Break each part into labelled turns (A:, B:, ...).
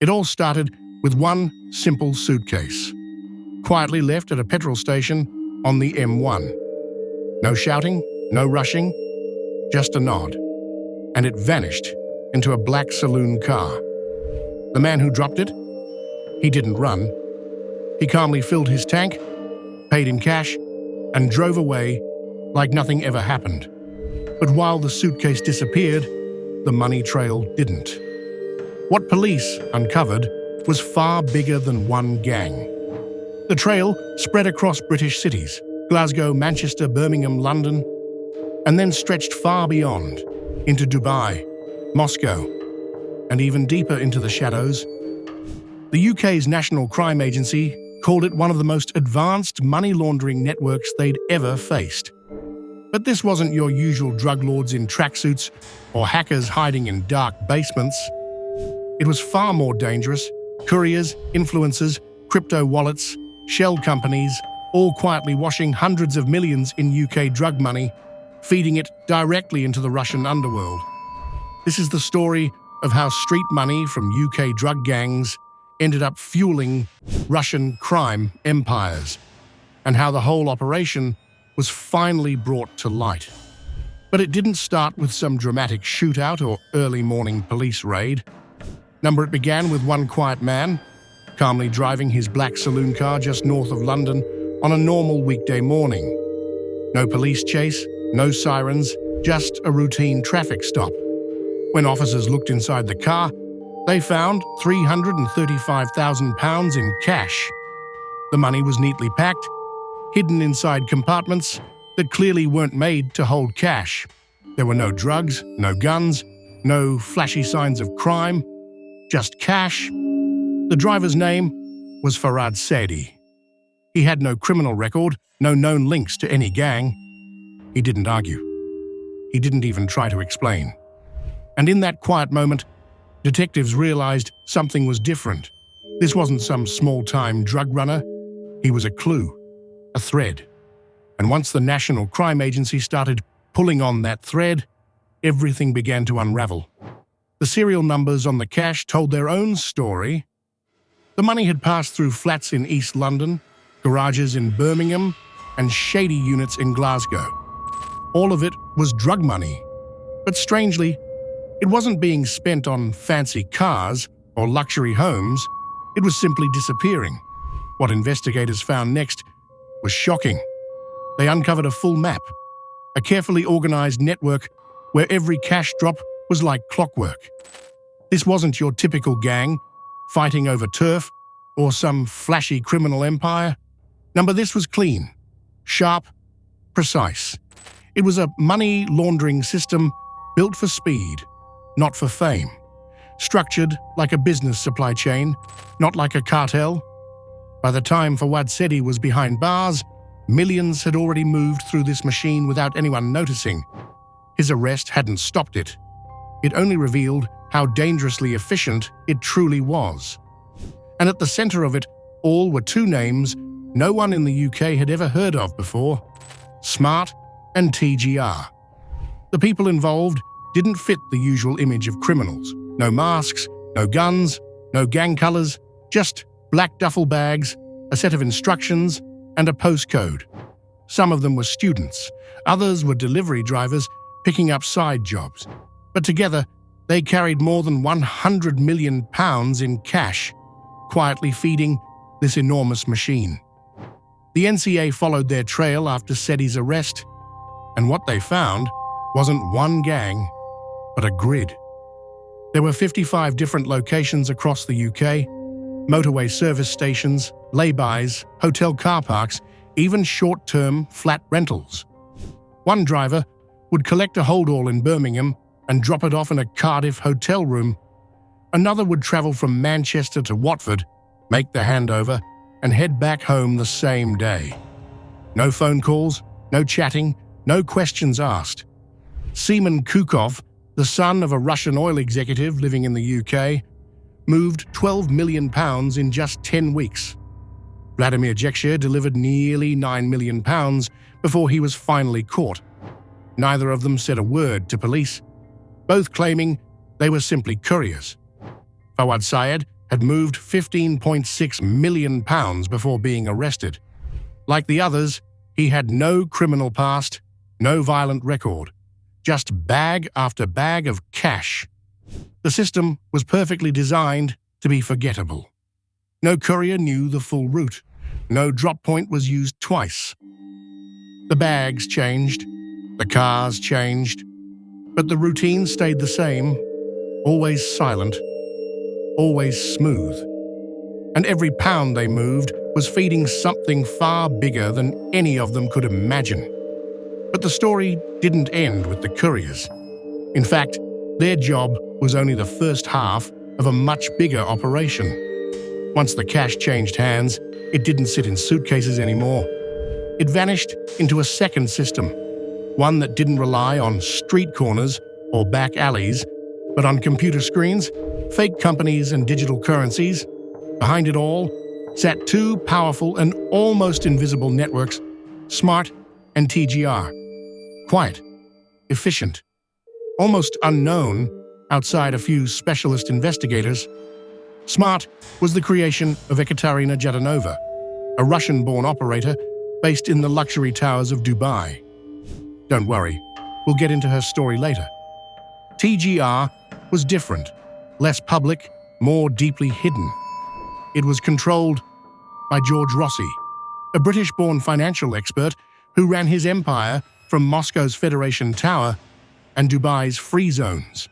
A: It all started with one simple suitcase, quietly left at a petrol station on the M1. No shouting, no rushing, just a nod. And it vanished into a black saloon car. The man who dropped it, he didn't run. He calmly filled his tank, paid in cash, and drove away like nothing ever happened. But while the suitcase disappeared, the money trail didn't. What police uncovered was far bigger than one gang. The trail spread across British cities, Glasgow, Manchester, Birmingham, London, and then stretched far beyond, into Dubai, Moscow, and even deeper into the shadows. The UK's National Crime Agency called it one of the most advanced money laundering networks they'd ever faced. But this wasn't your usual drug lords in tracksuits or hackers hiding in dark basements. It was far more dangerous. Couriers, influencers, crypto wallets, shell companies, all quietly washing hundreds of millions in UK drug money, feeding it directly into the Russian underworld. This is the story of how street money from UK drug gangs ended up fueling Russian crime empires, and how the whole operation was finally brought to light. But it didn't start with some dramatic shootout or early morning police raid. It began with one quiet man, calmly driving his black saloon car just north of London on a normal weekday morning. No police chase, no sirens, just a routine traffic stop. When officers looked inside the car, they found £335,000 in cash. The money was neatly packed, hidden inside compartments that clearly weren't made to hold cash. There were no drugs, no guns, no flashy signs of crime, just cash. The driver's name was Farad Saidi. He had no criminal record, no known links to any gang. He didn't argue. He didn't even try to explain. And in that quiet moment, detectives realized something was different. This wasn't some small-time drug runner. He was a clue, a thread. And once the National Crime Agency started pulling on that thread, everything began to unravel. The serial numbers on the cash told their own story. The money had passed through flats in East London, garages in Birmingham, and shady units in Glasgow. All of it was drug money. But strangely, it wasn't being spent on fancy cars or luxury homes. It was simply disappearing. What investigators found next was shocking. They uncovered a full map, a carefully organized network where every cash drop was like clockwork. This wasn't your typical gang fighting over turf or some flashy criminal empire. This was clean, sharp, precise. It was a money laundering system built for speed, not for fame. Structured like a business supply chain, not like a cartel. By the time Farad Saidi was behind bars, millions had already moved through this machine without anyone noticing. His arrest hadn't stopped it. It only revealed how dangerously efficient it truly was. And at the center of it all were two names no one in the UK had ever heard of before: SMART and TGR. The people involved didn't fit the usual image of criminals. No masks, no guns, no gang colors, just black duffel bags, a set of instructions, and a postcode. Some of them were students, others were delivery drivers picking up side jobs. But together, they carried more than £100 million in cash, quietly feeding this enormous machine. The NCA followed their trail after Saidi's arrest, and what they found wasn't one gang, but a grid. There were 55 different locations across the UK, motorway service stations, lay-bys, hotel car parks, even short-term flat rentals. One driver would collect a hold-all in Birmingham and drop it off in a Cardiff hotel room. Another would travel from Manchester to Watford, make the handover, and head back home the same day. No phone calls, no chatting, no questions asked. Seaman Kukov, the son of a Russian oil executive living in the UK, moved £12 million in just 10 weeks. Vladimir Jekshir delivered nearly £9 million before he was finally caught. Neither of them said a word to police, both claiming they were simply couriers. Fawad Syed had moved £15.6 million before being arrested. Like the others, he had no criminal past, no violent record, just bag after bag of cash. The system was perfectly designed to be forgettable. No courier knew the full route. No drop point was used twice. The bags changed, the cars changed, but the routine stayed the same, always silent, always smooth. And every pound they moved was feeding something far bigger than any of them could imagine. But the story didn't end with the couriers. In fact, their job was only the first half of a much bigger operation. Once the cash changed hands, it didn't sit in suitcases anymore. It vanished into a second system, one that didn't rely on street corners or back alleys, but on computer screens, fake companies and digital currencies. Behind it all sat two powerful and almost invisible networks, SMART and TGR. Quiet, efficient, almost unknown outside a few specialist investigators. SMART was the creation of Ekaterina Jdanova, a Russian-born operator based in the luxury towers of Dubai. Don't worry, we'll get into her story later. TGR was different, less public, more deeply hidden. It was controlled by George Rossi, a British-born financial expert who ran his empire from Moscow's Federation Tower and Dubai's free zones.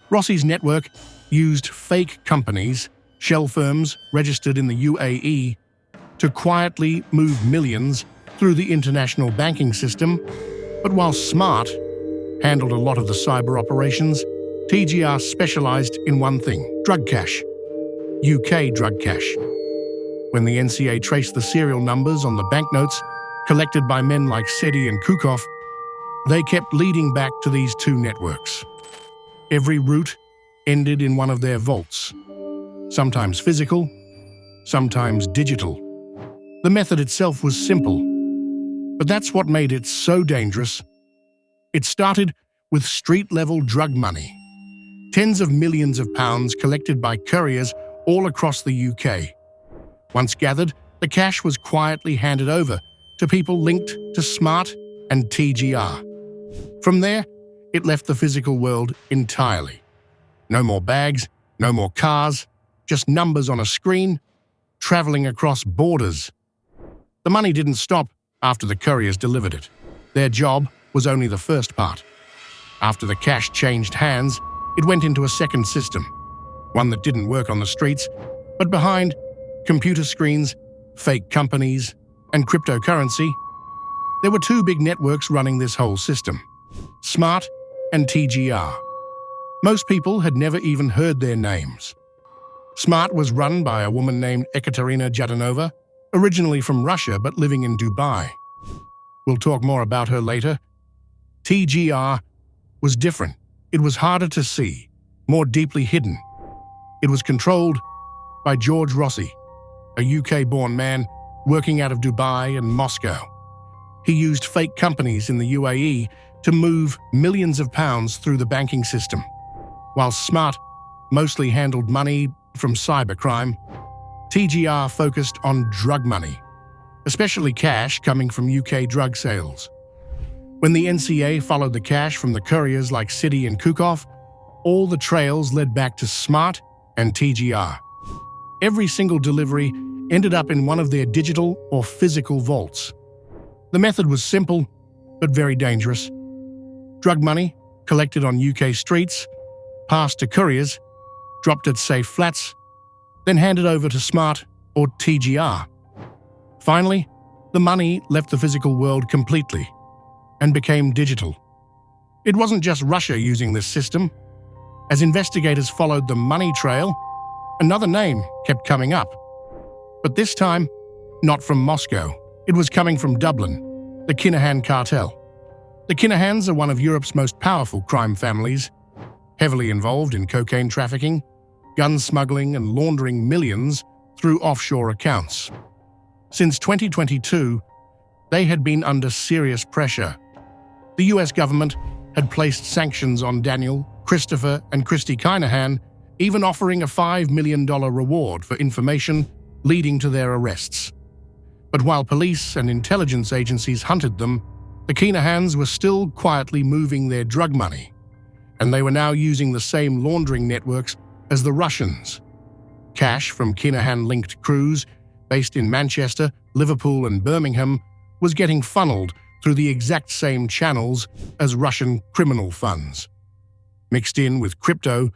A: Rossi's network used fake companies, shell firms registered in the UAE, to quietly move millions through the international banking system. But while SMART handled a lot of the cyber operations, TGR specialized in one thing: drug cash. UK drug cash. When the NCA traced the serial numbers on the banknotes collected by men like Seti and Kukov, they kept leading back to these two networks. Every route ended in one of their vaults, sometimes physical, sometimes digital. The method itself was simple, but that's what made it so dangerous. It started with street-level drug money, tens of millions of pounds collected by couriers all across the UK. Once gathered, the cash was quietly handed over to people linked to SMART and TGR. From there, it left the physical world entirely. No more bags, no more cars, just numbers on a screen, traveling across borders. The money didn't stop after the couriers delivered it. Their job was only the first part. After the cash changed hands, it went into a second system, one that didn't work on the streets, but behind computer screens, fake companies, and cryptocurrency. There were two big networks running this whole system: SMART and TGR. Most people had never even heard their names. SMART was run by a woman named Ekaterina Jdanova, originally from Russia but living in Dubai. We'll talk more about her later. TGR was different. It was harder to see, more deeply hidden. It was controlled by George Rossi, a UK-born man working out of Dubai and Moscow. He used fake companies in the UAE to move millions of pounds through the banking system, while SMART mostly handled money from cybercrime. TGR focused on drug money, especially cash coming from UK drug sales. When the NCA followed the cash from the couriers like Seti and Kukov, all the trails led back to SMART and TGR. Every single delivery ended up in one of their digital or physical vaults. The method was simple, but very dangerous. Drug money, collected on UK streets, passed to couriers, dropped at safe flats, then handed over to SMART or TGR. Finally, the money left the physical world completely and became digital. It wasn't just Russia using this system. As investigators followed the money trail, another name kept coming up. But this time, not from Moscow. It was coming from Dublin, the Kinahan Cartel. The Kinahans are one of Europe's most powerful crime families, heavily involved in cocaine trafficking, gun smuggling, and laundering millions through offshore accounts. Since 2022, they had been under serious pressure. The US government had placed sanctions on Daniel, Christopher, and Christy Kinahan even offering a $5 million reward for information leading to their arrests. But while police and intelligence agencies hunted them, the Kinahans were still quietly moving their drug money, and they were now using the same laundering networks as the Russians. Cash from Kinahan-linked crews based in Manchester, Liverpool, and Birmingham was getting funneled through the exact same channels as Russian criminal funds, mixed in with crypto,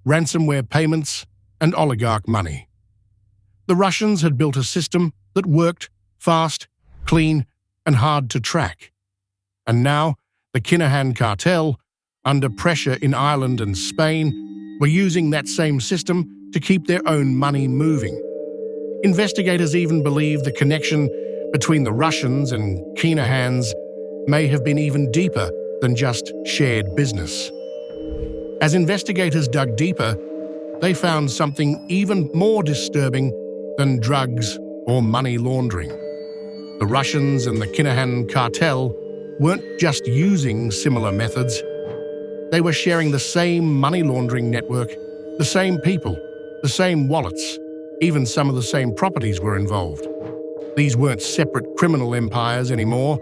A: ransomware payments, and oligarch money. The Russians had built a system that worked fast, clean, and hard to track. And now, the Kinahan cartel, under pressure in Ireland and Spain, were using that same system to keep their own money moving. Investigators even believe the connection between the Russians and Kinahans may have been even deeper than just shared business. As investigators dug deeper, they found something even more disturbing than drugs or money laundering. The Russians and the Kinahan cartel weren't just using similar methods. They were sharing the same money laundering network, the same people, the same wallets, even some of the same properties were involved. These weren't separate criminal empires anymore.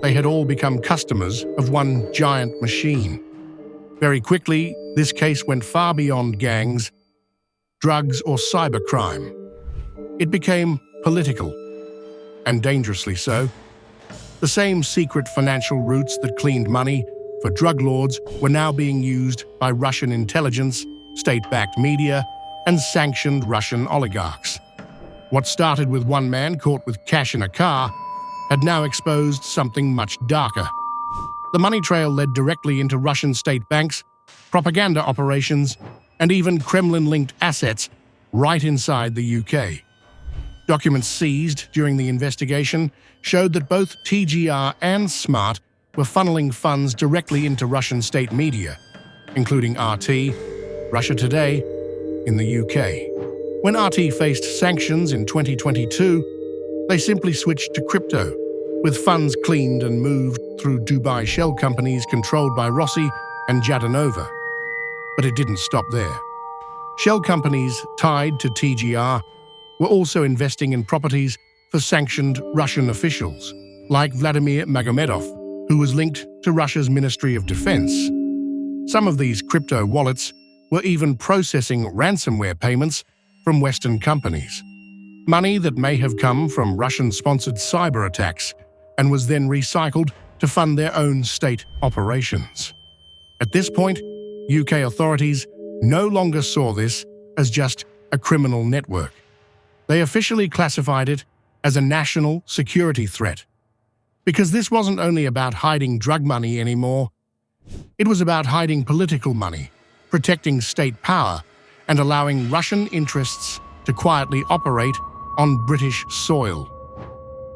A: They had all become customers of one giant machine. Very quickly, this case went far beyond gangs, drugs, or cybercrime. It became political, and dangerously so. The same secret financial routes that cleaned money for drug lords were now being used by Russian intelligence, state-backed media, and sanctioned Russian oligarchs. What started with one man caught with cash in a car had now exposed something much darker. The money trail led directly into Russian state banks, propaganda operations, and even Kremlin-linked assets right inside the UK. Documents seized during the investigation showed that both TGR and SMART were funneling funds directly into Russian state media, including RT, Russia Today, in the UK. When RT faced sanctions in 2022, they simply switched to crypto, with funds cleaned and moved through Dubai shell companies controlled by Rossi and Jadanova. But it didn't stop there. Shell companies tied to TGR were also investing in properties for sanctioned Russian officials, like Vladimir Magomedov, who was linked to Russia's Ministry of Defense. Some of these crypto wallets were even processing ransomware payments from Western companies, money that may have come from Russian-sponsored cyber attacks and was then recycled to fund their own state operations. At this point, UK authorities no longer saw this as just a criminal network. They officially classified it as a national security threat. Because this wasn't only about hiding drug money anymore, it was about hiding political money, protecting state power, and allowing Russian interests to quietly operate on British soil.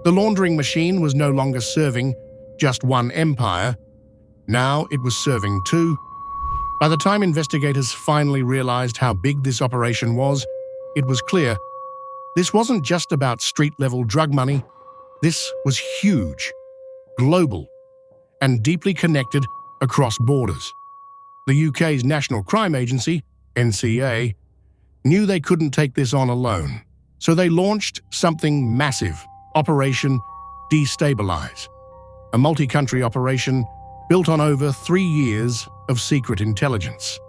A: The laundering machine was no longer serving just one empire. Now it was serving two. By the time investigators finally realized how big this operation was, it was clear this wasn't just about street-level drug money. This was huge, global, and deeply connected across borders. The UK's National Crime Agency, NCA, knew they couldn't take this on alone, so they launched something massive, Operation Destabilize, a multi-country operation built on over 3 years of secret intelligence.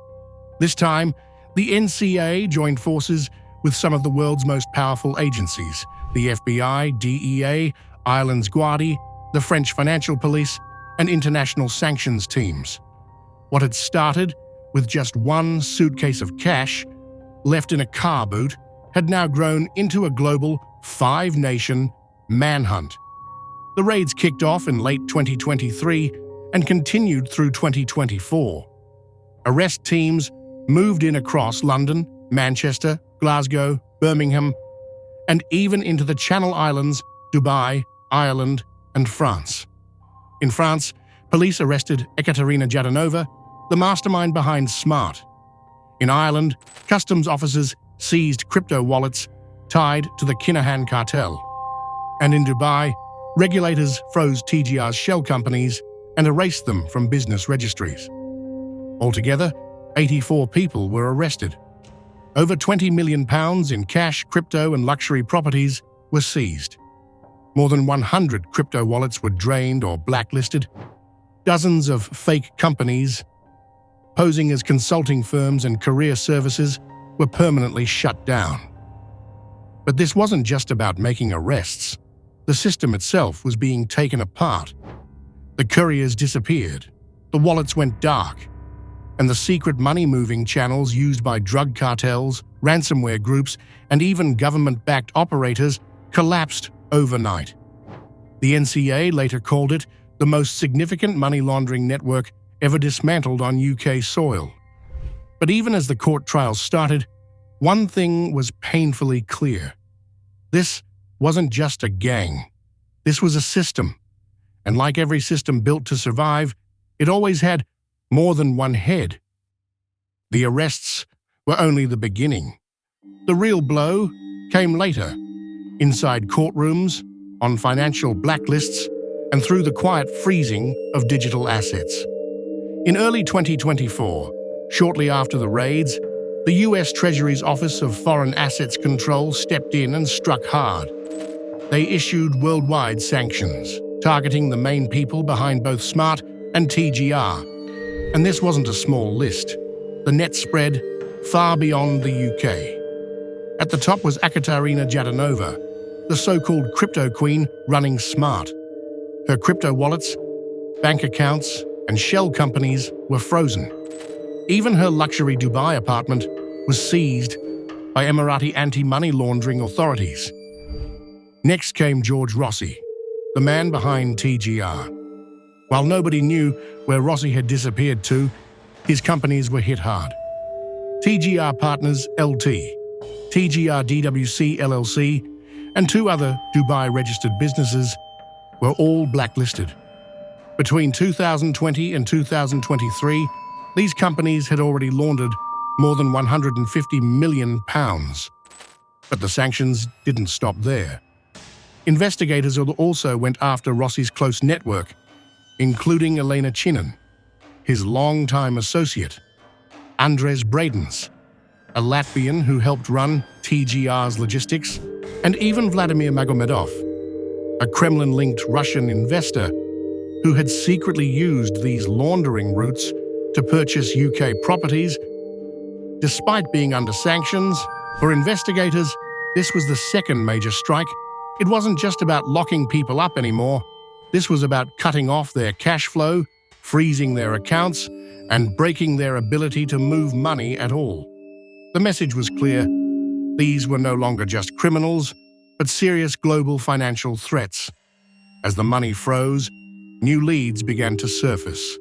A: This time, the NCA joined forces with some of the world's most powerful agencies, the FBI, DEA, Ireland's Gardaí, the French financial police, and international sanctions teams. What had started with just one suitcase of cash left in a car boot had now grown into a global 5-nation manhunt. The raids kicked off in late 2023 and continued through 2024. Arrest teams moved in across London, Manchester, Glasgow, Birmingham, and even into the Channel Islands, Dubai, Ireland, and France. In France, police arrested Ekaterina Jadanova, the mastermind behind SMART. In Ireland, customs officers seized crypto wallets tied to the Kinahan cartel. And in Dubai, regulators froze TGR's shell companies and erased them from business registries. Altogether, 84 people were arrested, Over £20 million in cash, crypto and luxury properties were seized. More than 100 crypto wallets were drained or blacklisted. Dozens of fake companies, posing as consulting firms and courier services, were permanently shut down. But this wasn't just about making arrests. The system itself was being taken apart. The couriers disappeared, the wallets went dark, and the secret money-moving channels used by drug cartels, ransomware groups, and even government-backed operators collapsed overnight. The NCA later called it the most significant money laundering network ever dismantled on UK soil. But even as the court trials started, one thing was painfully clear. This wasn't just a gang. This was a system. And like every system built to survive, it always had more than one head. The arrests were only the beginning. The real blow came later, inside courtrooms, on financial blacklists, and through the quiet freezing of digital assets. In early 2024, shortly after the raids, the US Treasury's Office of Foreign Assets Control stepped in and struck hard. They issued worldwide sanctions, targeting the main people behind both SMART and TGR. And this wasn't a small list. The net spread far beyond the UK. At the top was Ekaterina Jadonova, the so-called crypto queen running SMART. Her crypto wallets, bank accounts, and shell companies were frozen. Even her luxury Dubai apartment was seized by Emirati anti-money laundering authorities. Next came George Rossi, the man behind TGR. While nobody knew where Rossi had disappeared to, his companies were hit hard. TGR Partners LT, TGR DWC LLC, and two other Dubai-registered businesses were all blacklisted. Between 2020 and 2023, these companies had already laundered more than £150 million. But the sanctions didn't stop there. Investigators also went after Rossi's close network, including Elena Chinan, his longtime associate, Andres Bradens, a Latvian who helped run TGR's logistics, and even Vladimir Magomedov, a Kremlin-linked Russian investor who had secretly used these laundering routes to purchase UK properties. Despite being under sanctions, for investigators, this was the second major strike. It wasn't just about locking people up anymore. This was about cutting off their cash flow, freezing their accounts, and breaking their ability to move money at all. The message was clear. These were no longer just criminals, but serious global financial threats. As the money froze, new leads began to surface.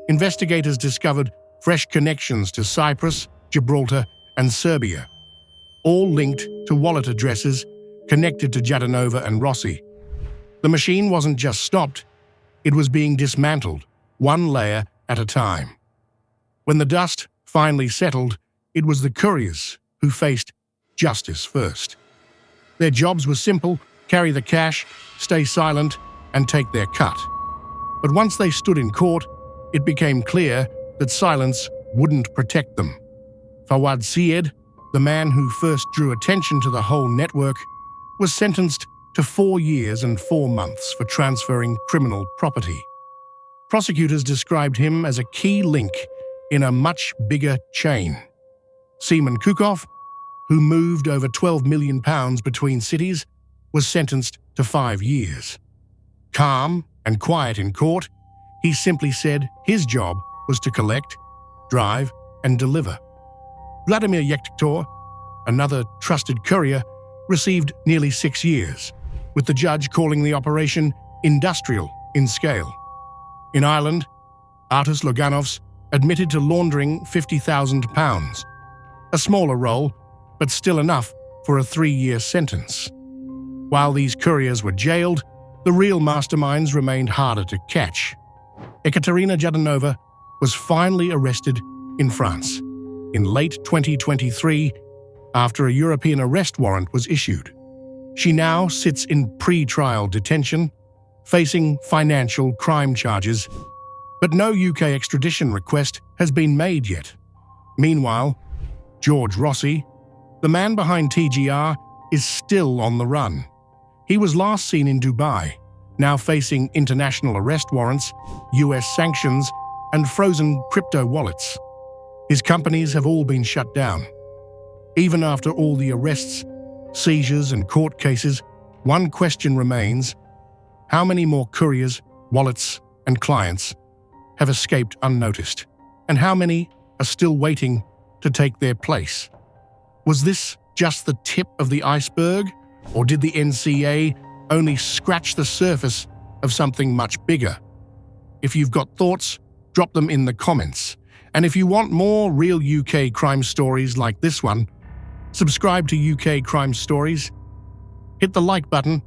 A: Investigators discovered fresh connections to Cyprus, Gibraltar, and Serbia, all linked to wallet addresses connected to Jadonova and Rossi. The machine wasn't just stopped, it was being dismantled, one layer at a time. When the dust finally settled, it was the couriers who faced justice first. Their jobs were simple: carry the cash, stay silent, and take their cut. But once they stood in court, it became clear that silence wouldn't protect them. Fawad Syed, the man who first drew attention to the whole network, was sentenced to 4 years and 4 months for transferring criminal property. Prosecutors described him as a key link in a much bigger chain. Seaman Kukov, who moved over £12 million between cities, was sentenced to 5 years. Calm and quiet in court, he simply said his job was to collect, drive, and deliver. Vladimir Yektor, another trusted courier, received nearly 6 years, with the judge calling the operation industrial in scale. In Ireland, Artus Loganovs admitted to laundering £50,000, a smaller role, but still enough for a 3-year sentence. While these couriers were jailed, the real masterminds remained harder to catch. Ekaterina Jadonova was finally arrested in France in late 2023 after a European arrest warrant was issued. She now sits in pre-trial detention, facing financial crime charges, but no UK extradition request has been made yet. Meanwhile, George Rossi, The man behind TGR is still on the run. He was last seen in Dubai, now facing international arrest warrants, US sanctions, and frozen crypto wallets. His companies have all been shut down. Even after all the arrests, seizures, and court cases, one question remains: how many more couriers, wallets, and clients have escaped unnoticed? And how many are still waiting to take their place? Was this just the tip of the iceberg, or did the NCA only scratch the surface of something much bigger? If you've got thoughts, drop them in the comments. And if you want more real UK crime stories like this one, subscribe to UK Crime Stories, hit the like button,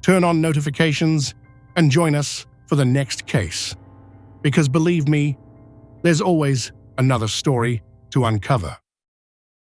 A: turn on notifications, and join us for the next case. Because believe me, there's always another story to uncover.